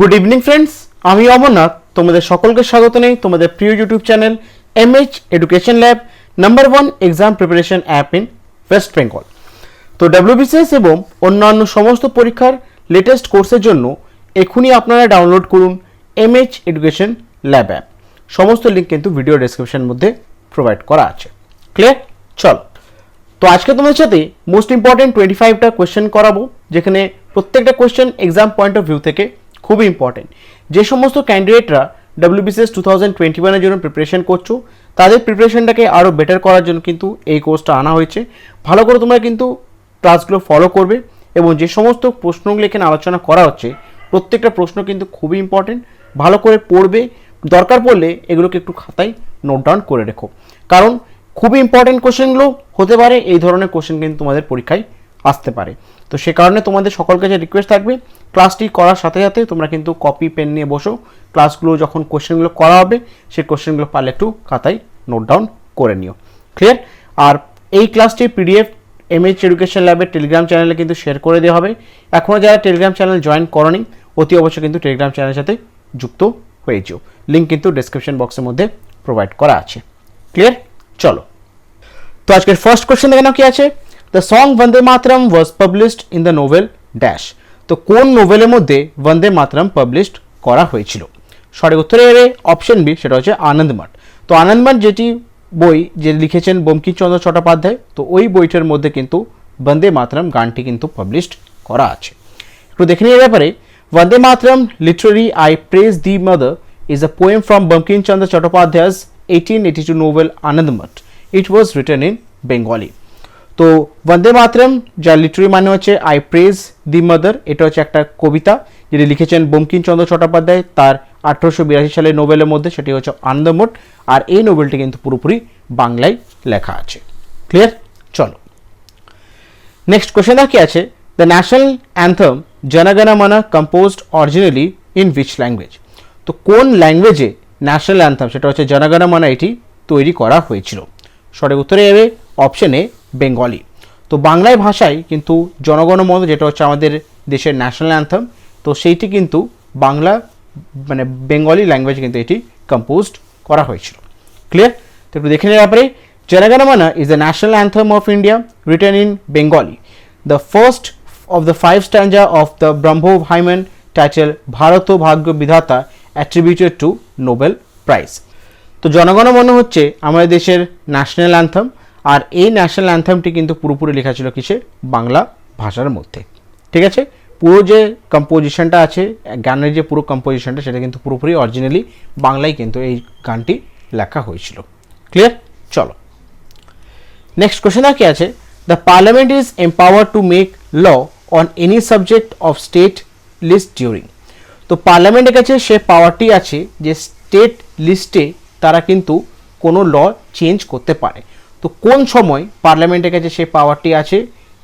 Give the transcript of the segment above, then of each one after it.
Good evening friends, আমি অমরনাথ তোমাদের সকলকে স্বাগত নেই তোমাদের প্রিয় YouTube channel MH education lab number 1 exam preparation app in West Bengal. তো ডব্লিউবিসিএস এবং অন্যান্য সমস্ত পরীক্ষার লেটেস্ট কোর্সের জন্য এখনই আপনারা ডাউনলোড করুন এমএইচ এডুকেশন ল্যাব অ্যাপ। সমস্ত লিঙ্ক কিন্তু ভিডিও ডেসক্রিপশনের মধ্যে প্রোভাইড করা আছে। ক্লিয়ার? চলো, তো আজকে তোমাদের সাথে মোস্ট ইম্পর্টেন্ট 25টা কোয়েশ্চেন করাবো, যেখানে প্রত্যেকটা question exam point of view থেকে খুবই ইম্পর্টেন্ট। যে সমস্ত ক্যান্ডিডেটরা ডব্লিউবিসিএস 2021-এর জন্য প্রিপারেশন করছো, তাদের প্রিপারেশনটাকে আরও বেটার করার জন্য কিন্তু এই কোর্সটা আনা হয়েছে। ভালো করে তোমরা কিন্তু ক্লাসগুলো ফলো করবে এবং যে সমস্ত প্রশ্নগুলো এখানে আলোচনা করা হচ্ছে প্রত্যেকটা প্রশ্ন কিন্তু খুবই ইম্পর্টেন্ট। ভালো করে পড়বে, দরকার পড়লে এগুলোকে একটু খাতায় নোট ডাউন করে রেখো, কারণ খুবই ইম্পর্টেন্ট কোশ্চেনগুলো হতে পারে এই ধরনের কোশ্চেন কিন্তু তোমাদের পরীক্ষায় আসতে পারে। তো সে কারণে তোমাদের সকলকে যে রিকোয়েস্ট থাকবে, ক্লাসটি করার সাথে সাথে তোমরা কিন্তু কপি পেন নিয়ে বসো, ক্লাসগুলো যখন কোশ্চেনগুলো করা হবে সেই কোশ্চেনগুলো পারলে একটু খাতায় নোট ডাউন করে নিও। ক্লিয়ার? আর এই ক্লাসটির পিডিএফ এমএইচ এডুকেশন ল্যাবের টেলিগ্রাম চ্যানেলে কিন্তু শেয়ার করে দেওয়া হবে। এখনও যারা টেলিগ্রাম চ্যানেল জয়েন করনি, অতি অবশ্যই কিন্তু টেলিগ্রাম চ্যানেলের সাথে যুক্ত হয়ে যেও। লিঙ্ক কিন্তু ডেসক্রিপশন বক্সের মধ্যে প্রোভাইড করা আছে। ক্লিয়ার? চলো, তো আজকের ফার্স্ট কোশ্চেন দেখে নাও কি আছে। The song Vande Mataram was published in the novel dash. তো কোন নোভেলের মধ্যে বন্দে মাতরম পাবলিশড করা হয়েছিল? সঠিক উত্তরে এর অপশন বি, সেটা হচ্ছে আনন্দমঠ। তো আনন্দমঠ যেটি বই যে লিখেছেন বঙ্কিমচন্দ্র চট্টোপাধ্যায়, তো ওই বইটার মধ্যে কিন্তু বন্দে মাতরম গানটি কিন্তু পাবলিশড করা আছে। একটু দেখে নিয়ে ব্যাপারে, Vande Mataram literary I praise the mother is a poem from Bankimchandra Chattopadhyay's 1882 novel Anandamath. It was written in Bengali. তো বন্দে মাতরম যার লিটারি মানে হচ্ছে আই প্রেজ দি মাদার, এটা হচ্ছে একটা কবিতা যেটি লিখেছেন বঙ্কিমচন্দ্র চট্টোপাধ্যায় তার 1882 সালের নোবেলের মধ্যে, সেটি হচ্ছে আনন্দমঠ। আর এই নোবেলটি কিন্তু পুরোপুরি বাংলায় লেখা আছে। ক্লিয়ার? চলো, নেক্সট কোশ্চেন কি আছে। দ্য ন্যাশনাল অ্যান্থম জনগণ মন composed originally in which language? তো কোন ল্যাঙ্গুয়েজে ন্যাশনাল অ্যান্থম, সেটা হচ্ছে জনগণ মন, এটি তৈরি করা হয়েছিল? সঠিক উত্তরে যাবে অপশন এ, বেঙ্গলি। তো বাংলায় ভাষায় কিন্তু জনগণ মন, যেটা হচ্ছে আমাদের দেশের ন্যাশনাল অ্যান্থম, তো সেইটি কিন্তু বাংলা মানে বেঙ্গলি ল্যাঙ্গুয়েজ কিন্তু এটি কম্পোজড করা হয়েছিল। ক্লিয়ার? তো একটু দেখে নেওয়ার পরে, জনগণ মন is the national anthem of India written in Bengali. The first of the 5 stanza of the Brahmo Hyman titled Bharato Bhagya Vidhata attributed to Nobel Prize. তো জনগণ মন হচ্ছে আমাদের দেশের ন্যাশনাল অ্যান্থম, আর এই ন্যাশনাল অ্যান্থমটি কিন্তু পুরোপুরি লেখা ছিল কিসে? বাংলা ভাষার মধ্যে। ঠিক আছে? পুরো যে কম্পোজিশনটা আছে, গানের যে পুরো কম্পোজিশনটা, সেটা কিন্তু পুরোপুরি অরিজিনালি বাংলায় কিন্তু এই গানটি লেখা হয়েছিল। ক্লিয়ার? চলো, নেক্সট কোশ্চেন কি আছে। The parliament is empowered to make law on any subject of state list during. তো পার্লামেন্টের কাছে সে পাওয়ারটি আছে যে স্টেট লিস্টে তারা কিন্তু কোনো ল চেঞ্জ করতে পারে। তো কোন সময় পার্লামেন্টের কাছে সে পাওয়ারটি আছে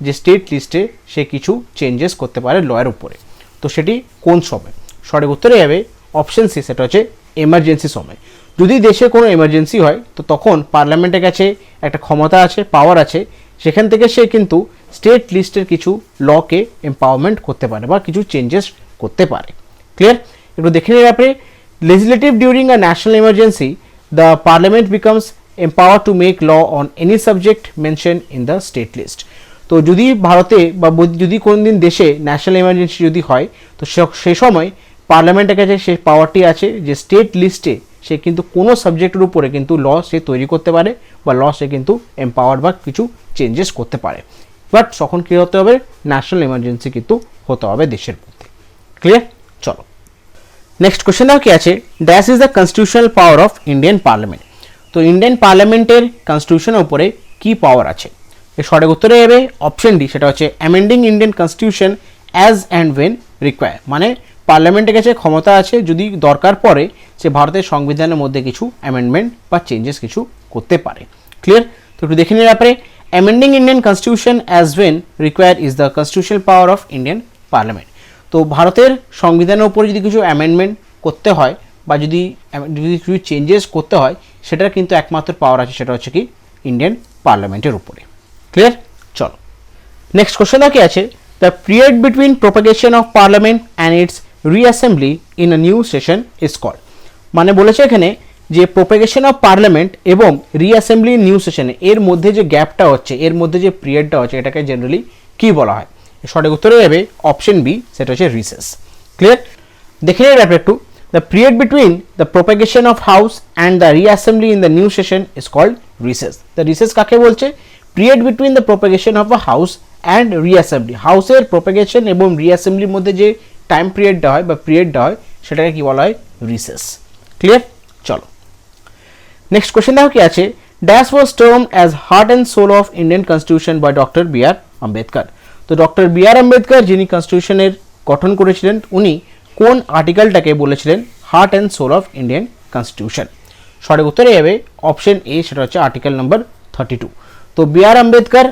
যে স্টেট লিস্টে সে কিছু চেঞ্জেস করতে পারে লয়ের উপরে? তো সেটি কোন সময়? সঠিক উত্তরে যাবে অপশন সি, সেটা হচ্ছে এমার্জেন্সি সময়। যদি দেশে কোনো এমার্জেন্সি হয়, তো তখন পার্লামেন্টের কাছে একটা ক্ষমতা আছে, পাওয়ার আছে, সেখান থেকে সে কিন্তু স্টেট লিস্টের কিছু লকে এম্পাওয়ারমেন্ট করতে পারে বা কিছু চেঞ্জেস করতে পারে। ক্লিয়ার? একটু দেখে নিয়ে ব্যাপারে, legislative during a national emergency the parliament becomes empower to make law on any subject mention in the state list. তো যদি ভারতে বা যদি কোনো দিন দেশে ন্যাশনাল ইমার্জেন্সি যদি হয়, তো সে সময় পার্লামেন্টের কাছে সে পাওয়ারটি আছে যে স্টেট লিস্টে সে কিন্তু কোনো সাবজেক্টের উপরে কিন্তু ল সে তৈরি করতে পারে বা ল সে কিন্তু এম্পাওয়ার বা কিছু চেঞ্জেস করতে পারে। বাট তখন কী হতে হবে? ন্যাশনাল ইমার্জেন্সি কিন্তু হতে হবে দেশের মধ্যে। ক্লিয়ার? চলো, নেক্সট কোশ্চেন কি আছে। That is the constitutional power of Indian parliament. তো ইন্ডিয়ান পার্লামেন্টের কনস্টিটিউশনের উপরে কি পাওয়ার আছে? এর সঠিক উত্তরে যাবে অপশন ডি, সেটা হচ্ছে amending Indian constitution as and when require. মানে পার্লামেন্টের কাছে ক্ষমতা আছে যদি দরকার পড়ে সে ভারতের সংবিধানের মধ্যে কিছু অ্যামেন্ডমেন্ট বা চেঞ্জেস কিছু করতে পারে। ক্লিয়ার? তো একটু দেখে নিয়ে ব্যাপারে, amending Indian constitution as when require is the constitutional power of Indian parliament. তো ভারতের সংবিধানের উপরে যদি কিছু অ্যামেন্ডমেন্ট করতে হয় বা যদি কিছু চেঞ্জেস করতে হয়, সেটার কিন্তু একমাত্র পাওয়ার আছে, সেটা হচ্ছে কি ইন্ডিয়ান পার্লামেন্টের উপরে। ক্লিয়ার? চলো, নেক্সট কোশ্চেন কি আছে। The period between propagation of parliament and it's reassembly in a new session is called? মানে বলেছে এখানে যে প্রোপাগেশন অফ পার্লামেন্ট এবং রিঅ্যাসেম্বলি নিউ সেশনে এর মধ্যে যে গ্যাপটা হচ্ছে, এর মধ্যে যে পিরিয়ডটা হচ্ছে, এটাকে জেনারেলি কি বলা হয়? সঠিক উত্তরে যাবে অপশন বি, সেটা হচ্ছে রিসেস। ক্লিয়ার? দেখে নিন ব্যাপার একটু। The period between the propagation of house and the reassembly in the new session is called recess. The recess কাকে বলছে? Period between the propagation of a house and reassembly, হাউসের propagation এবং রিঅ্যাসেম্বলির মধ্যে যে টাইম পিরিয়ডটা হয় বা পিরিয়ডটা হয় সেটাকে কি বলা হয়? রিসেস। ক্লিয়ার? চলো নেক্সট কোশ্চেন দেখো কি আছে। Dash was termed as heart and soul of Indian constitution by doctor B R Ambedkar. তো ডক্টর বি আর আম্বেদকর যিনি কনস্টিটিউশনের গঠন করেছিলেন, উনি কোন আর্টিকেলটাকে বলেছিলেন heart and soul of Indian constitution? সঠিক উত্তরে যাবে অপশন এ, সেটা হচ্ছে আর্টিকেল নাম্বার 32। তো বি আর আম্বেদকর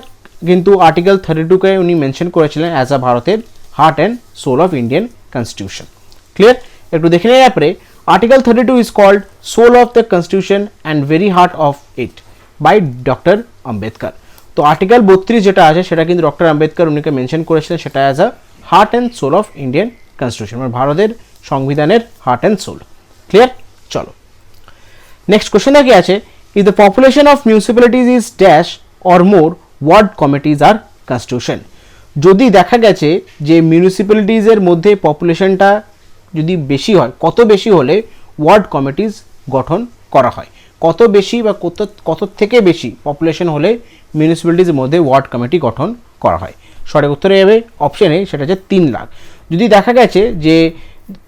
কিন্তু আর্টিকেল 32কে উনি মেনশন করেছিলেন অ্যাজ আ ভারতের heart and soul of Indian constitution. Clear? একটু দেখে নেওয়ার পরে Article 32 is called soul of the constitution and very heart of it by Dr. Ambedkar. তো আর্টিকেল 32 যেটা আছে সেটা কিন্তু ডক্টর আম্বেদকর উনিকে মেনশন করেছিলেন সেটা as a heart and soul of Indian constitution, মানে ভারতের সংবিধানের হার্ট অ্যান্ড সোল। ক্লিয়ার? চলো নেক্সট কোশ্চেন কি আছে। If the population of municipalities is dash or more ward committees are constitution. যদি দেখা গেছে যে মিউনিসিপ্যালিটিজের মধ্যে পপুলেশনটা যদি বেশি হয়, কত বেশি হলে ওয়ার্ড কমিটিজ গঠন করা হয়? কত বেশি বা কত থেকে বেশি পপুলেশন হলে মিউনিসিপ্যালিটিজের মধ্যে ওয়ার্ড কমিটি গঠন করা হয়? সঠিক উত্তরে যাবে অপশন এ, সেটা হচ্ছে 3 লাখ। যদি দেখা গেছে যে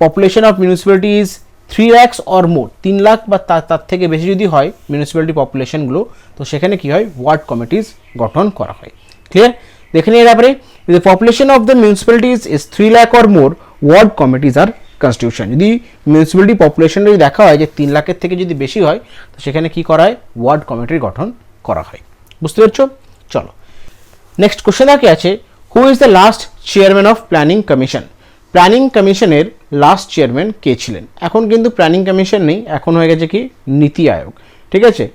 population of municipality is 3 lakhs or more, 3 lakh বা তার থেকে বেশি যদি হয় মিউনিসিপ্যালিটি পপুলেশনগুলো, তো সেখানে কি হয়? ওয়ার্ড কমিটিজ গঠন করা হয়। ক্লিয়ার? দেখে নিয়ে তারপরে the population of the municipalities is 3 lakh or more, ward committees are constitution. যদি মিউনিসিপ্যালিটি পপুলেশন যদি দেখা হয় যে 3 লাখের থেকে যদি বেশি হয়, তো সেখানে কি করা হয়? ওয়ার্ড কমিটির গঠন করা হয়। বুঝতে পারছো? চলো নেক্সট কোশ্চেন কি আছে। Who is the last chairman of planning commission? Planning কমিশনের লাস্ট চেয়ারম্যান কে ছিলেন? এখন কিন্তু প্ল্যানিং কমিশন নেই, এখন হয়ে গেছে কি নীতি আয়োগ। ঠিক আছে?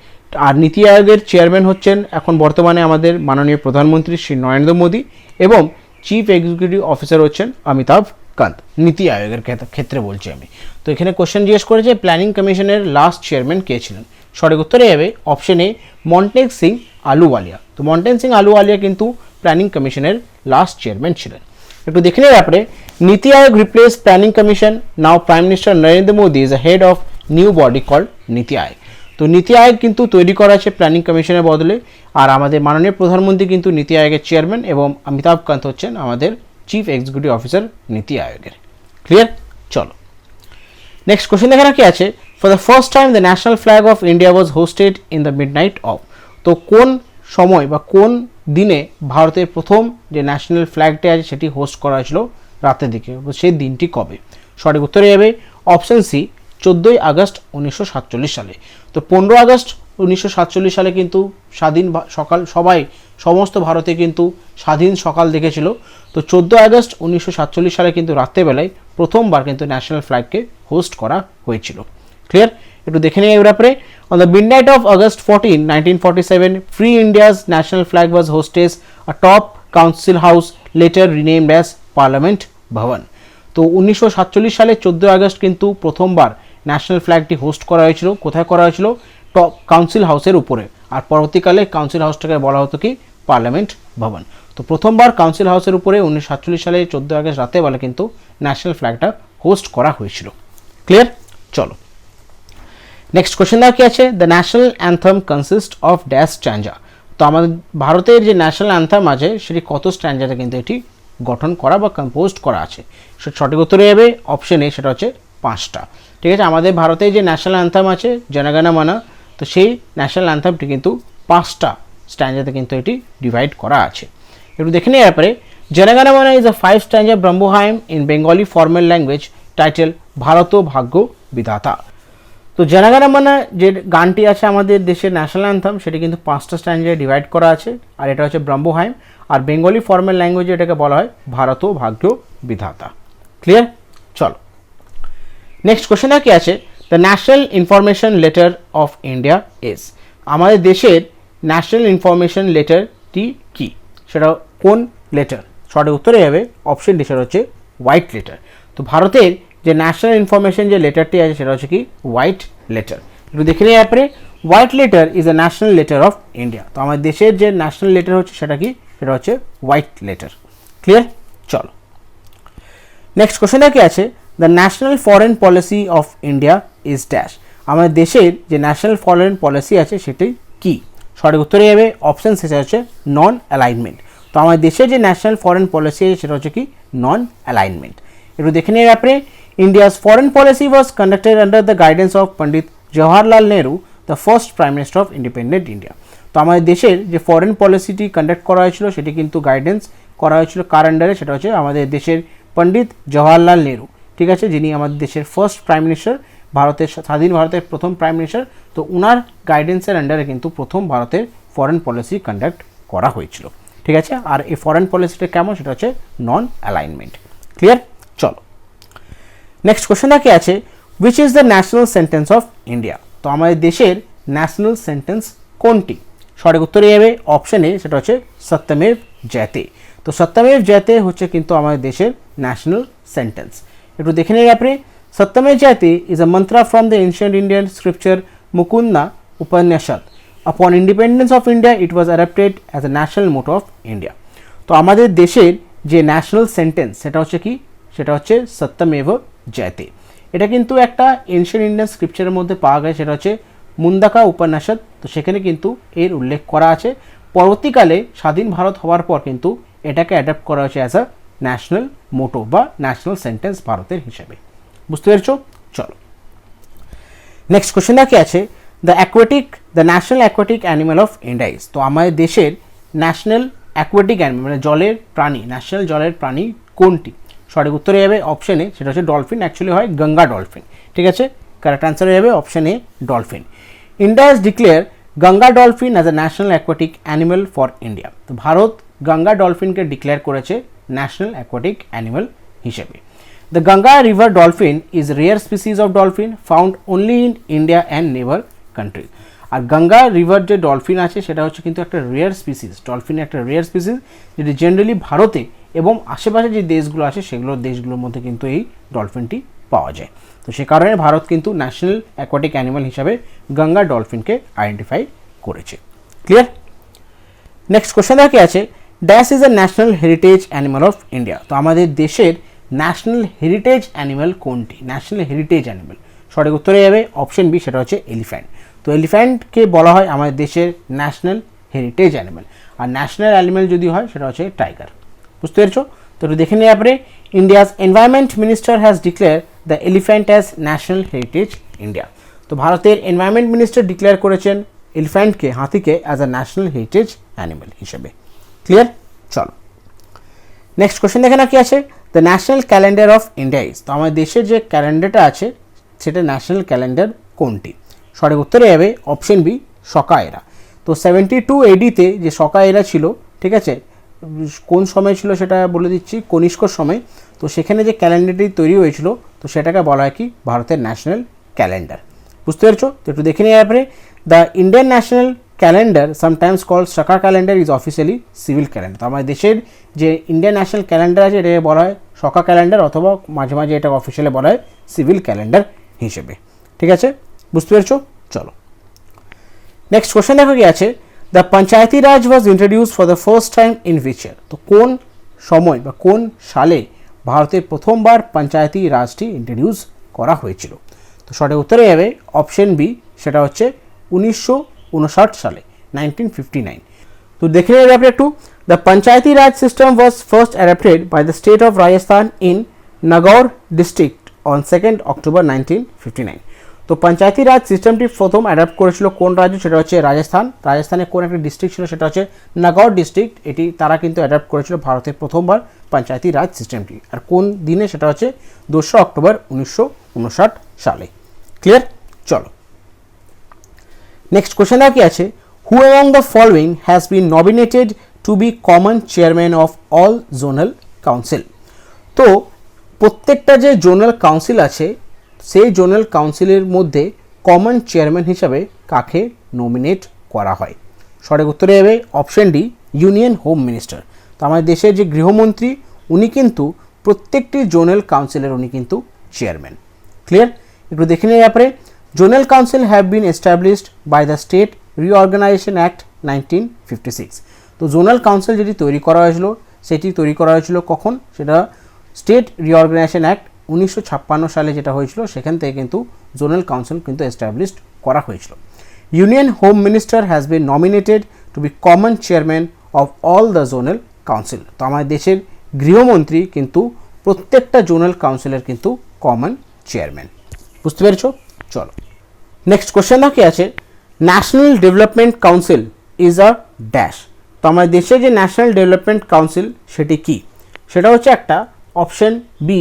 আর নীতি আয়োগের চেয়ারম্যান হচ্ছেন এখন বর্তমানে আমাদের মাননীয় প্রধানমন্ত্রী শ্রী নরেন্দ্র মোদী এবং চিফ এক্সিকিউটিভ অফিসার হচ্ছেন অমিতাভ কান্ত। নীতি আয়োগের ক্ষেত্রে বলছি আমি। তো এখানে কোশ্চেন জিজ্ঞেস করেছে প্ল্যানিং কমিশনের লাস্ট চেয়ারম্যান কে ছিলেন? সঠিক উত্তরে যাবে অপশন এ, মন্টেক সিং আলুওয়ালিয়া। তো মন্টেক সিং আলুওয়ালিয়া কিন্তু প্ল্যানিং কমিশনের লাস্ট চেয়ারম্যান ছিলেন। একটু দেখে নেওয়ার ব্যাপারে NITI Aayog replace planning commission, now prime minister Narendra Modi is a head of new body called NITI Aayog. তো নীতি আয়োগ কিন্তু তৈরি করা আছে প্ল্যানিং কমিশনের বদলে, আর আমাদের মাননীয় প্রধানমন্ত্রী কিন্তু নীতি আয়োগের চেয়ারম্যান এবং অমিতাভ কান্ত হচ্ছেন আমাদের চিফ এক্সিকিউটিভ অফিসার নীতি আয়োগের। ক্লিয়ার? চলো নেক্সট কোশ্চেন দেখানো কি আছে। For the first time the national flag of India was hosted in the midnight of. তো কোন সময় বা কোন দিনে ভারতের প্রথম যে ন্যাশনাল ফ্ল্যাগটি আছে সেটি হোস্ট করা হয়েছিল রাতের দিকে? সেই দিনটি কবে? সঠিক উত্তরে যাবে অপশন সি, 14ই আগস্ট 1947 সালে। তো 15 আগস্ট 1947 সালে কিন্তু স্বাধীন সকাল, সমস্ত ভারতে কিন্তু স্বাধীন সকাল দেখেছিল। তো 14 আগস্ট 1947 সালে কিন্তু রাত্রেবেলায় প্রথমবার কিন্তু ন্যাশনাল ফ্ল্যাগকে হোস্ট করা হয়েছিল। ক্লিয়ার? একটু দেখে নিই এর ব্যাপারে। On the midnight of August 14, 1947, free India's national flag was hosted a top council house, letter renamed as parliament ভবন। তো 1947 সালে 14 আগস্ট কিন্তু প্রথমবার ন্যাশনাল ফ্ল্যাগটি হোস্ট করা হয়েছিল। কোথায় করা হয়েছিল? টপ কাউন্সিল হাউসের উপরে, আর পরবর্তীকালে কাউন্সিল হাউসটাকে বলা হতো কি পার্লামেন্ট ভবন। তো প্রথমবার কাউন্সিল হাউসের উপরে 1947 সালে 14 আগস্ট রাতেবেলা কিন্তু ন্যাশনাল ফ্ল্যাগটা হোস্ট করা হয়েছিল। ক্লিয়ার? চলো নেক্সট কোশ্চেন দেওয়া কি আছে। The national anthem consist of dash stanza. তো আমাদের ভারতের যে ন্যাশনাল অ্যান্থাম আছে সেটি কত স্ট্যাঞ্জাতে কিন্তু এটি গঠন করা বা কম্পোজ করা আছে? সঠিক উত্তরে যাবে অপশন এ, সেটা হচ্ছে 5টা। ঠিক আছে? আমাদের ভারতের যে ন্যাশনাল অ্যান্থাম আছে জনগণ মন, তো সেই ন্যাশনাল অ্যান্থামটি কিন্তু 5টা স্ট্যাঞ্জাতে কিন্তু এটি ডিভাইড করা আছে। একটু দেখে নিই ব্যাপারে। জনগণ মন is a 5 স্ট্যাঞ্জা Brahma হাইম in Bengali formal language title Bharat ভাগ্য বিধাতা। তো জনগণ মন যে গানটি আছে আমাদের দেশের ন্যাশনাল অ্যান্থাম, সেটি কিন্তু 5টা স্ট্যাঞ্জায় ডিভাইড করা আছে, আর এটা হচ্ছে ব্রহ্ম হাইম, আর বেঙ্গলি ফর্মাল ল্যাঙ্গুয়েজে এটাকে বলা হয় ভারত ভাগ্য বিধাতা। ক্লিয়ার? চলো নেক্সট কোশ্চেন কি আছে। The national information letter of India is. আমাদের দেশের ন্যাশনাল ইনফরমেশন লেটারটি কি? সেটা কোন লেটার? সঠিক উত্তরে যাবে অপশন ডি, সেটা হচ্ছে হোয়াইট লেটার। তো ভারতের যে ন্যাশনাল ইনফরমেশন যে লেটারটি আছে সেটা হচ্ছে কি হোয়াইট লেটার। একটু দেখে নিই অ্যাপরে, white letter is a national letter of India. তো আমাদের দেশের যে ন্যাশনাল লেটার হচ্ছে সেটা কি, সেটা হচ্ছে হোয়াইট লেটার। ক্লিয়ার? চলো নেক্সট কোশ্চেনটা কি আছে, the national foreign policy of India is dash. আমাদের দেশের যে ন্যাশনাল ফরেন পলিসি আছে সেটি কি? সঠিক উত্তরে যাবে অপশন সেটা হচ্ছে নন অ্যালাইনমেন্ট। তো আমাদের দেশের যে ন্যাশনাল ফরেন পলিসি আছে সেটা হচ্ছে কি নন অ্যালাইনমেন্ট। একটু দেখে নিয়ে ব্যাপারে, India's foreign policy was conducted under the guidance of Pandit Jawaharlal Nehru, the first prime minister of independent India. তো আমাদের দেশের যে ফরেন পলিসিটি কন্ডাক্ট করা হয়েছিল সেটি কিন্তু গাইডেন্স করা হয়েছিল কার আন্ডারে, সেটা হচ্ছে আমাদের দেশের পন্ডিত জওয়াহরলাল নেহরু, ঠিক আছে, যিনি আমাদের দেশের ফার্স্ট প্রাইম মিনিস্টার, ভারতের স্বাধীন ভারতের প্রথম প্রাইম মিনিস্টার। তো ওনার গাইডেন্সের আন্ডারে কিন্তু প্রথম ভারতের ফরেন পলিসি কন্ডাক্ট করা হয়েছিল, ঠিক আছে। আর এই ফরেন পলিসিটা কেমন, সেটা হচ্ছে নন অ্যালাইনমেন্ট। ক্লিয়ার? চলো নেক্সট কোশ্চেনটা কি আছে, which is the national sentence of India. তো আমাদের দেশের ন্যাশনাল সেন্টেন্স কোনটি? সঠিক উত্তরে যাবে অপশন এ, সেটা হচ্ছে সত্যমেব জয়তে। তো সত্যমেব জয়তে হচ্ছে কিন্তু আমাদের দেশের ন্যাশনাল সেন্টেন্স। একটু দেখে নিই আপনি, Satyameva Jayate is a mantra from the ancient Indian scripture মুকুন্দা Upanishad. Upon independence of India it was adapted as a national motto of India. তো আমাদের দেশের যে ন্যাশনাল সেন্টেন্স সেটা হচ্ছে কি, সেটা হচ্ছে সত্যমেব জয়তে। এটা কিন্তু একটা এনশিয়েন্ট ইন্ডিয়ান স্ক্রিপচারের মধ্যে পাওয়া যায়, সেটা হচ্ছে মুন্দাকা উপন্যাসাদ। তো সেখানে কিন্তু এর উল্লেখ করা আছে। পরবর্তীকালে স্বাধীন ভারত হওয়ার পর কিন্তু এটাকে অ্যাডাপ্ট করা হয়েছে অ্যাজ আ ন্যাশনাল মোটো বা ন্যাশনাল সেন্টেন্স ভারতের হিসেবে। বুঝতে পেরেছো? চলো নেক্সট কোশ্চেনটা কি আছে, the national aquatic animal of India is. তো আমাদের দেশের ন্যাশনাল অ্যাকোয়াটিক অ্যানিমাল মানে জলের প্রাণী, ন্যাশনাল জলের প্রাণী কোনটি? সঠিক উত্তরে যাবে অপশন এ, সেটা হচ্ছে ডলফিন। অ্যাকচুয়ালি হয় গঙ্গা ডলফিন, ঠিক আছে। কারেক্ট অ্যান্সার হয়ে যাবে option A, dolphin. India is declare Ganga dolphin as a national aquatic animal for India. তো ভারত গঙ্গা ডলফিনকে ডিক্লেয়ার করেছে ন্যাশনাল অ্যাকোয়াটিক অ্যানিমাল হিসেবে। The Ganga river dolphin is rare species of dolphin found only in India and নেবার country. আর Ganga river যে dolphin আছে সেটা হচ্ছে কিন্তু একটা রেয়ার স্পিসিস, ডলফিনের একটা রেয়ার স্পিসিস, যেটি জেনারেলি ভারতে এবং আশেপাশে যে দেশগুলো আছে সেগুলোর দেশগুলোর মধ্যে কিন্তু এই ডলফিনটি পাওয়া যায়। তো সে কারণে ভারত কিন্তু ন্যাশনাল অ্যাকোয়াটিক অ্যানিমাল হিসাবে গঙ্গা ডলফিনকে আইডেন্টিফাই করেছে। ক্লিয়ার? নেক্সট কোশ্চেন কি আছে, dash is a national heritage animal of India. তো আমাদের দেশের ন্যাশনাল হেরিটেজ অ্যানিমাল কোনটি? ন্যাশনাল হেরিটেজ অ্যানিমাল সঠিক উত্তরে যাবে অপশন বি, সেটা হচ্ছে এলিফ্যান্ট। তো এলিফ্যান্টকে বলা হয় আমাদের দেশের ন্যাশনাল হেরিটেজ অ্যানিমাল। আর ন্যাশনাল অ্যানিমাল যদি হয় সেটা হচ্ছে টাইগার। বুঝতে পেরেছো? তো একটু দেখে নিই আপনি, India's environment minister has declare the elephant as national heritage India. তো ভারতের এনভায়রনমেন্ট মিনিস্টার ডিক্লেয়ার করেছেন এলিফ্যান্টকে, হাতিকে as a national heritage animal হিসেবে। ক্লিয়ার? চলো নেক্সট কোশ্চেন দেখে না কি আছে, the national calendar of India is. তো আমাদের দেশের যে ক্যালেন্ডারটা আছে সেটা ন্যাশনাল ক্যালেন্ডার কোনটি? সঠিক উত্তরে যাবে অপশন বি, শকা এরা। তো 72 AD-তে যে শকা এরা ছিল, ঠিক আছে, কোন সময় ছিল সেটা বলে দিচ্ছি, কনিষ্কর সময়। তো সেখানে যে ক্যালেন্ডারটি তৈরি হয়েছিল তো সেটাকে বলা হয় কি ভারতের ন্যাশনাল ক্যালেন্ডার। বুঝতে পেরেছো? তো একটু দেখে নিই আপনি, the Indian national calendar sometimes called Saka calendar is officially civil calendar. তো আমাদের দেশের যে ইন্ডিয়ান ন্যাশনাল ক্যালেন্ডার আছে এটাকে বলা হয় শকা ক্যালেন্ডার, অথবা মাঝে মাঝে এটা অফিসিয়ালি বলা হয় সিভিল ক্যালেন্ডার হিসেবে। ঠিক আছে, বুঝতে পেরেছো? চলো নেক্সট কোশ্চেন দেখো কি আছে, the panchayati Raj was introduce for the first time in which year. তো কোন সময় বা কোন সালে ভারতের প্রথমবার পঞ্চায়েতি রাজটি ইন্ট্রোডিউস করা হয়েছিল? তো সঠিক উত্তরে যাবে অপশন বি, সেটা হচ্ছে 1959 সালে, 1959। তো দেখে নেওয়া যাবে একটু, the panchayati raj system was first adapted by the state of Rajasthan in Nagaur district on 2 October 1959। তো পঞ্চায়েতি রাজ সিস্টেমটি প্রথম অ্যাডাপ্ট করেছিল কোন রাজ্য? সেটা হচ্ছে রাজস্থান। রাজস্থানের কোন একটা ডিস্ট্রিক্ট ছিল সেটা হচ্ছে নাগৌর ডিস্ট্রিক্ট, এটি তারা কিন্তু অ্যাডাপ্ট করেছিল ভারতের প্রথমবার পঞ্চায়েতি রাজ সিস্টেমটি। আর কোন দিনে? সেটা হচ্ছে 2 অক্টোবর 1959 সালে। ক্লিয়ার? চলো নেক্সট কোশ্চেন কি আছে, who among the following has been nominated to be common chairman of all zonal council. তো প্রত্যেকটা যে জোনাল কাউন্সিল আছে সেই জোনাল কাউন্সিলের মধ্যে কমন চেয়ারম্যান হিসাবে কাকে নমিনেট করা হয়? সঠিক উত্তরে যাবে option D, union home minister. তো আমাদের দেশের যে গৃহমন্ত্রী উনি কিন্তু প্রত্যেকটি জোনাল কাউন্সিলের উনি কিন্তু চেয়ারম্যান। ক্লিয়ার? একটু দেখে নিয়ে ব্যাপারে zonal council have been established by the state reorganisation act 1956। তো জোনাল কাউন্সিল যেটি তৈরি করা হয়েছিল সেটি তৈরি করা হয়েছিল কখন? সেটা স্টেট রিঅর্গানাইজেশন অ্যাক্ট 1956 সালে যেটা হয়েছিল, সেখান থেকে কিন্তু জোনাল কাউন্সিল কিন্তু এস্টাবলিশড করা হয়েছিল। Union home minister has been nominated to be common chairman of all the zonal council. তো আমাদের দেশের গৃহমন্ত্রী কিন্তু প্রত্যেকটা জোনাল কাউন্সিলের কিন্তু কমন চেয়ারম্যান। বুঝতে পেরেছো? চলো নেক্সট কোশ্চেন বাকি আছে, national development council is a dash. তো আমাদের দেশে যে ন্যাশনাল ডেভেলপমেন্ট কাউন্সিল সেটি কি? সেটা হচ্ছে একটা অপশন বি,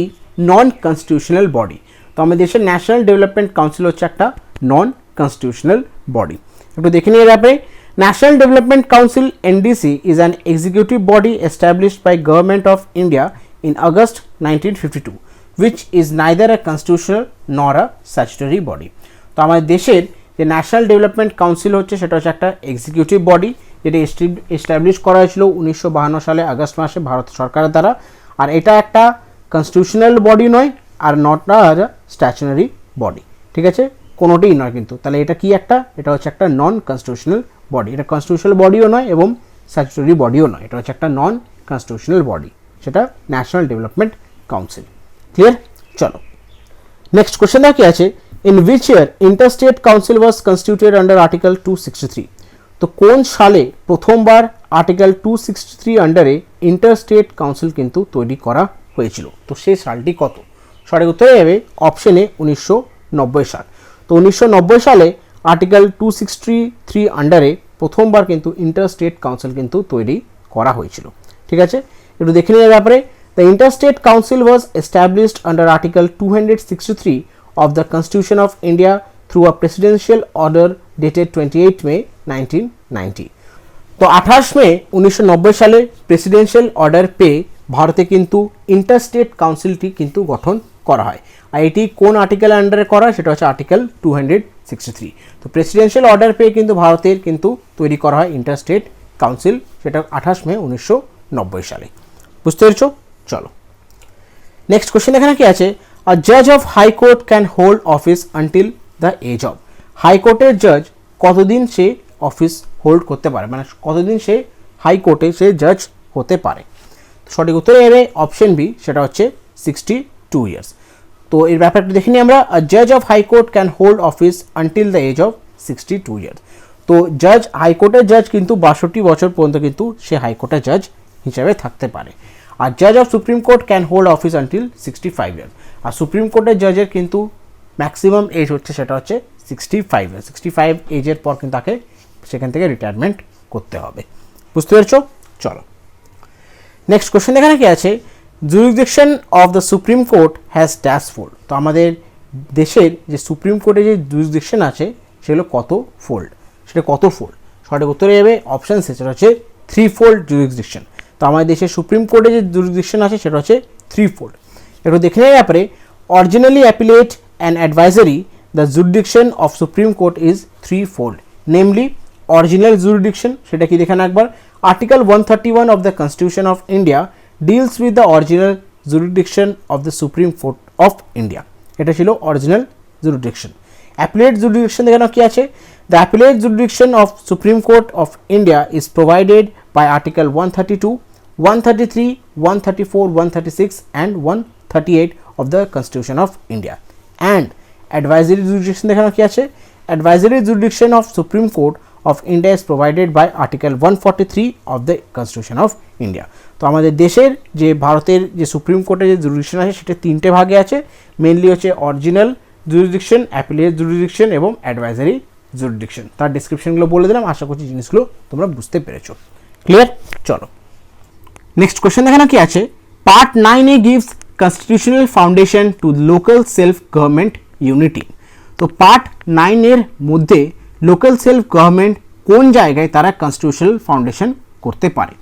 নন কনস্টিটিউশনাল বডি। তো আমাদের দেশের ন্যাশনাল ডেভেলপমেন্ট কাউন্সিল হচ্ছে একটা নন কনস্টিটিউশনাল বডি। একটু দেখে নিয়ে ব্যাপারে national development council NDC is an executive body established by government of India in August 1952, which is neither a constitutional nor a statutory body. তো আমাদের দেশের যে ন্যাশনাল ডেভেলপমেন্ট কাউন্সিল হচ্ছে সেটা হচ্ছে একটা এক্সিকিউটিভ বডি, যেটা এস্টাবলিশ করা হয়েছিল 1952 সালে আগস্ট মাসে ভারত সরকারের দ্বারা। আর এটা একটা কনস্টিটিউশনাল বডি নয়, আর নট আ স্ট্যাচুনারি বডি। ঠিক আছে, কোনোটিই নয় কিন্তু। তাহলে এটা কি একটা? এটা হচ্ছে একটা নন কনস্টিটিউশনাল বডি। এটা কনস্টিটিউশনাল বডিও নয় এবং স্ট্যাচুটরি বডিও নয়, এটা হচ্ছে একটা নন কনস্টিটিউশনাল বডি, সেটা ন্যাশনাল ডেভেলপমেন্ট কাউন্সিল। ক্লিয়ার? চলো নেক্সট কোশ্চেন কি আছে, in which year interstate council was constituted under article 263। তো কোন সালে প্রথমবার আর্টিকেল 263 আন্ডারে ইন্টারস্টেট কাউন্সিল কিন্তু তৈরি করা হয়েছিল? তো সেই সালটি কত? সঠিক উত্তর যাবে অপশনে 1990 সাল। তো 1990 সালে আর্টিকেল 263 আন্ডারে প্রথমবার কিন্তু ইন্টারস্টেট কাউন্সিল কিন্তু তৈরি করা হয়েছিল। ঠিক আছে, একটু দেখে নেওয়ার ব্যাপারে the interstate council was established under article 263 of the Constitution of India through a presidential order dated 28 May 1990। তো 28 মে 1990 সালে প্রেসিডেন্সিয়াল অর্ডার পেয়ে ভারতে কিন্তু ইন্টারস্টেট কাউন্সিলটি কিন্তু গঠন করা হয়। আর এটি কোন আর্টিকেল আন্ডারে করা? সেটা হচ্ছে আর্টিকেল 263। তো প্রেসিডেন্সিয়াল অর্ডার পেয়ে কিন্তু ভারতের কিন্তু তৈরি করা হয় ইন্টারস্টেট কাউন্সিল, সেটা 28 মে 1990 সালে। বুঝতে পেরেছো? চলো নেক্সট কোশ্চেন এখানে কি আছে, আ জাজ of high court can hold office until the age of. হাইকোর্টের জাজ কতদিন সে অফিস হোল্ড করতে পারে, মানে কতদিন সে হাইকোর্টে সে জাজ হতে পারে? সঠিক উত্তর এর অপশন বি, সেটা হচ্ছে 62 ইয়ার্স। তো এর ব্যাপারটা দেখে নিই আমরা, আ জাজ of high court can hold office until the age of 62 years. তো জাজ, হাইকোর্টের জাজ কিন্তু 62 বছর পর্যন্ত কিন্তু সে হাইকোর্টের জাজ হিসাবে থাকতে পারে। আর জাজ of supreme court can hold office until 65 years. আর সুপ্রিম কোর্টের জাজের কিন্তু ম্যাক্সিমাম এজ হচ্ছে সেটা হচ্ছে 65 ইয়ার্স। 65 এজের পর কিন্তু তাকে সেখান থেকে রিটায়ারমেন্ট করতে হবে। বুঝতে পেরেছো? চলো নেক্সট কোশ্চেন এখানে কি আছে, jurisdiction of the supreme court has dash fold. তো আমাদের দেশের যে সুপ্রিম কোর্টে যে জুরিসডিকশন আছে সেগুলো কত ফোল্ড, সেটা কত ফোল্ড? সঠিক উত্তরে যাবে অপশান সি, সেটা হচ্ছে 3 ফোল্ড জুরিসডিকশন। তো আমাদের দেশের সুপ্রিম কোর্টে যে জুরিসডিকশন আছে সেটা হচ্ছে 3 ফোল্ড। একটু দেখে নেওয়ার ব্যাপারে originally appellate and advisory the jurisdiction of supreme court is 3 fold. Namely original jurisdiction, সেটা কি দেখেন একবার, article 131 of the constitution of India deals with the original jurisdiction of the supreme court of India. এটা ছিল original jurisdiction. Appellate jurisdiction দেখানো কি আছে, the appellate jurisdiction of supreme court of India is provided by article 132, 133, 134, 136 and 138 of the Constitution of India. And advisory jurisdiction দেখানো কি আছে, advisory jurisdiction of Supreme Court of India is provided by Article 143 of the Constitution of India. তো আমাদের দেশের যে ভারতের যে supreme কোর্টের যে জুরিসডিকশন আছে সেটা 3টে ভাগে আছে। মেনলি হচ্ছে অরিজিনাল জুরিসডিকশন, অ্যাপিলেট জুরিসডিকশন এবং অ্যাডভাইজারি জুরিসডিকশন। তার ডিসক্রিপশনগুলো বলে দিলাম, আশা করছি জিনিসগুলো তোমরা বুঝতে পেরেছো। ক্লিয়ার? চলো নেক্সট কোশ্চেন দেখানো কি আছে, part 9A gives constitutional foundation to local self government unity. তো পার্ট 9 এর মধ্যে লোকাল সেলফ গভর্নমেন্ট কোন জায়গায় তারা কনস্টিটিউশনাল ফাউন্ডেশন করতে পারে?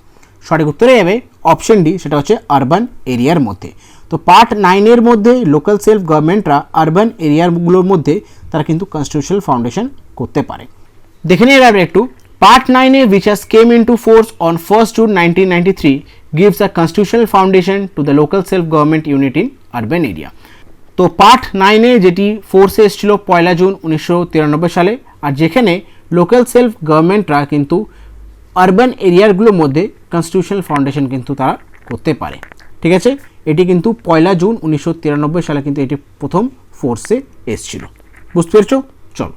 সঠিক উত্তরে যাবে অপশন ডি, সেটা হচ্ছে আরবান এরিয়ার মধ্যে। তো পার্ট 9 এর মধ্যে লোকাল সেলফ গভর্নমেন্টরা আরবান এরিয়াগুলোর মধ্যে তারা কিন্তু কনস্টিটিউশনাল ফাউন্ডেশন করতে পারে। দেখে নিয়ে যাবে একটু, part 9A which has came into force on 1st June 1993 gives a constitutional foundation to the local self-government unit in urban area. তো পার্ট 9 যেটি ফোর্সে এসেছিল 1 জুন 1993 সালে, আর যেখানে লোকাল সেলফ গভর্নমেন্টরা কিন্তু আরবান এরিয়াগুলোর মধ্যে কনস্টিটিউশনাল ফাউন্ডেশন কিন্তু তারা করতে পারে। ঠিক আছে, এটি কিন্তু 1 জুন 1993 সালে কিন্তু এটি প্রথম ফোর্সে এসেছিল। বুঝতে পেরেছো? চলো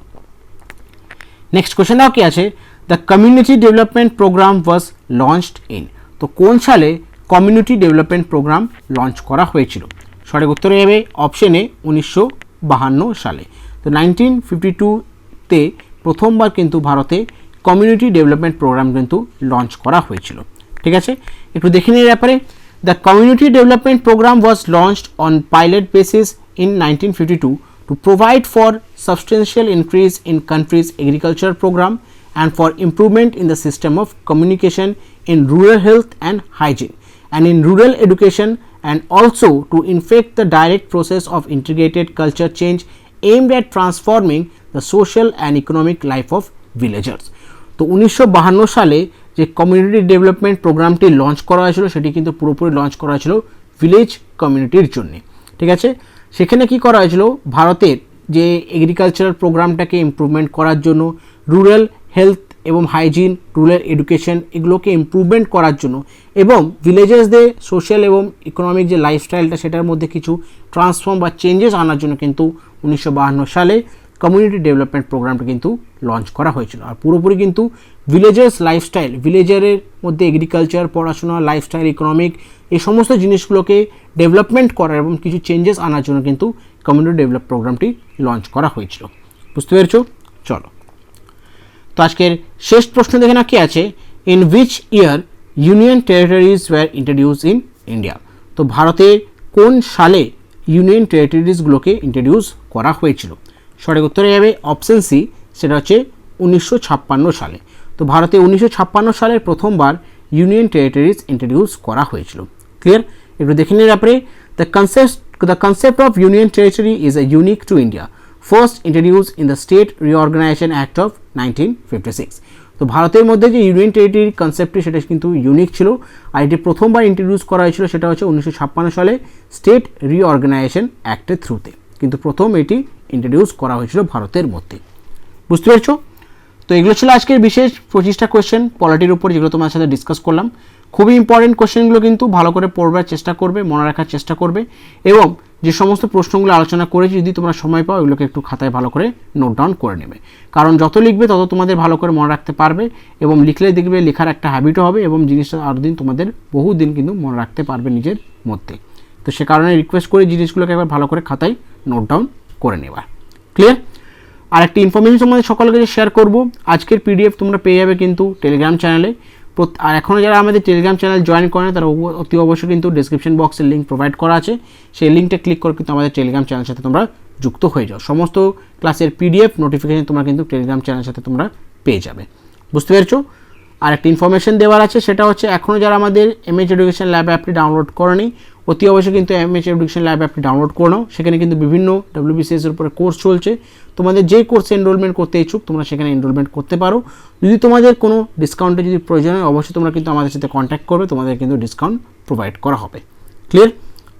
নেক্সট কোশ্চেন দাও কি আছে, the community development programme was launched in. তো কোন সালে কমিউনিটি ডেভেলপমেন্ট প্রোগ্রাম লঞ্চ করা হয়েছিল? সঠিক উত্তর হবে অপশনে 1952 সালে। তো 1952-তে প্রথমবার কিন্তু ভারতে কমিউনিটি ডেভেলপমেন্ট প্রোগ্রাম কিন্তু লঞ্চ করা হয়েছিল। ঠিক আছে, একটু দেখে নিয়ে ব্যাপারে। The community development programme was launched on pilot basis in 1952 to provide for substantial increase in country's agriculture program and for improvement in the system of communication in rural health and hygiene and in rural education, and also to effect the direct process of integrated culture change aimed at transforming the social and economic life of villagers. তো 1952 সালে যে community development প্রোগ্রামটি launch করা হয়েছিল সেটি কিন্তু পুরোপুরি launch করা হয়েছিল ভিলেজ কমিউনিটির জন্য। ঠিক আছে, সেখানে কি করা হয়েছিল, ভারতের যে এগ্রিকালচারাল প্রোগ্রামটাকে ইমপ্রুভমেন্ট করার জন্য, রুরাল হেলথ এবং হাইজিন, রুরাল এডুকেশন এগুলোকে ইমপ্রুভমেন্ট করার জন্য এবং ভিলেজেসদের সোশ্যাল এবং ইকোনমিক যে লাইফস্টাইলটা সেটার মধ্যে কিছু ট্রান্সফর্ম বা চেঞ্জেস আনার জন্য কিন্তু 1952 সালে কমিউনিটি ডেভেলপমেন্ট প্রোগ্রামটা কিন্তু লঞ্চ করা হয়েছিল। আর পুরোপুরি কিন্তু ভিলেজার্স লাইফস্টাইল, ভিলেজারের মধ্যে এগ্রিকালচার, পড়াশোনা, লাইফস্টাইল, ইকোনমিক এই সমস্ত জিনিসগুলোকে ডেভেলপমেন্ট করার এবং কিছু চেঞ্জেস আনার জন্য কিন্তু কমিউনিটি ডেভেলপ প্রোগ্রামটি লঞ্চ করা হয়েছিল। বুঝতে পেরেছো? চলো তো আজকের শেষ প্রশ্ন দেখে না কি আছে, in which year union territories were introduce in India. তো ভারতে কোন সালে ইউনিয়ন টেরিটরিজগুলোকে ইন্ট্রোডিউস করা হয়েছিল? সঠিক উত্তরে যাবে অপশন সি, সেটা হচ্ছে 1956 সালে। তো ভারতে 1956 সালের প্রথমবার ইউনিয়ন টেরিটরিজ ইন্ট্রোডিউস করা হয়েছিল। ক্লিয়ার? একটু দেখে নিয়ে ব্যাপারে। The concept of union territory is a unique to India, first introduce in the state reorganisation act of 1956। তো ভারতের মধ্যে যে ইউনিয়ন টেরিটরি কনসেপ্টটি সেটা কিন্তু ইউনিক ছিল, আর এটি প্রথমবার ইন্ট্রোডিউস করা হয়েছিল সেটা হচ্ছে 1956 সালে স্টেট রিঅর্গানাইজেশন অ্যাক্টের থ্রুতে, কিন্তু প্রথম এটি ইন্ট্রোডিউস করা হয়েছিল ভারতের মধ্যে। বুঝতে পেরেছো? তো এগুলো ছিল আজকের বিশেষ 25টা কোয়েশ্চেন পলিটির উপর, যেগুলো তোমার সাথে ডিসকাস করলাম। খুবই ইম্পর্টেন্ট কোয়েশ্চেনগুলো কিন্তু ভালো করে পড়বার চেষ্টা করবে, মনে রাখার চেষ্টা করবে, এবং যে সমস্ত প্রশ্নগুলো আলোচনা করেছি যদি তোমরা সময় পাও এগুলোকে একটু খাতায় ভালো করে নোট ডাউন করে নেবে, কারণ যত লিখবে তত তোমাদের ভালো করে মনে রাখতে পারবে, এবং লিখলে দেখবে লেখার একটা হ্যাবিটও হবে এবং জিনিসটা আরও দিন তোমাদের বহু দিন কিন্তু মনে রাখতে পারবে নিজের মধ্যে। তো সে কারণে রিকোয়েস্ট করি জিনিসগুলোকে একবার ভালো করে খাতায় নোট ডাউন করে নেবা। ক্লিয়ার? আর একটা ইনফরমেশন তোমাদের সকলকে শেয়ার করব, আজকের পিডিএফ তোমরা পেয়ে যাবে কিন্তু টেলিগ্রাম চ্যানেলে। আর এখনও যারা আমাদের টেলিগ্রাম চ্যানেল জয়েন করে তারা অতি অবশ্যই কিন্তু ডিসক্রিপশন বক্সের লিঙ্ক প্রোভাইড করা আছে, সেই লিঙ্কটা ক্লিক করে কিন্তু আমাদের টেলিগ্রাম চ্যানেলের সাথে তোমরা যুক্ত হয়ে যাও। সমস্ত ক্লাসের পিডিএফ নোটিফিকেশন তোমরা কিন্তু টেলিগ্রাম চ্যানেলের সাথে তোমরা পেয়ে যাবে। বুঝতে পেরেছো? আর একটা ইনফরমেশন দেওয়ার আছে, সেটা হচ্ছে এখনও যারা আমাদের এমএইচ এডুকেশন ল্যাব অ্যাপটি ডাউনলোড করেনি অতি অবশ্যই কিন্তু এমএইচ এডুকেশন ল্যাব অ্যাপটি ডাউনলোড করে নাও। সেখানে কিন্তু বিভিন্ন WBCS-এর উপরে কোর্স চলছে, তোমাদের যে কোর্সে এনরোলমেন্ট করতে ইচ্ছুক তোমরা সেখানে এনরোলমেন্ট করতে পারো। যদি তোমাদের কোনো ডিসকাউন্টে যদি প্রয়োজন হয় অবশ্যই তোমরা কিন্তু আমাদের সাথে কন্ট্যাক্ট করবে, তোমাদের কিন্তু ডিসকাউন্ট প্রোভাইড করা হবে। ক্লিয়ার?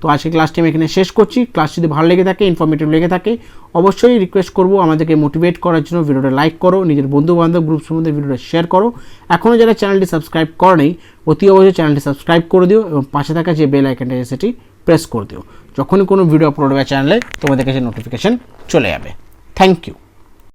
তো আজকে ক্লাসটি আমি এখানে শেষ করছি। ক্লাস যদি ভালো লেগে থাকে, ইনফরমেটিভ লেগে থাকে, অবশ্যই রিকোয়েস্ট করবো আমাদেরকে মোটিভেট করার জন্য ভিডিওটা লাইক করো, নিজের বন্ধুবান্ধব গ্রুপসের মধ্যে ভিডিওটা শেয়ার করো। এখনও যারা চ্যানেলটি সাবস্ক্রাইব করেনি অতি অবশ্যই চ্যানেলটি সাবস্ক্রাইব করে দিও এবং পাশে থাকা যে বেল আইকনটা আছে সেটি প্রেস করে দিও। যখনই কোনো ভিডিও আপলোড হবে চ্যানেলে তোমাদের কাছে নোটিফিকেশন চলে যাবে। Thank you.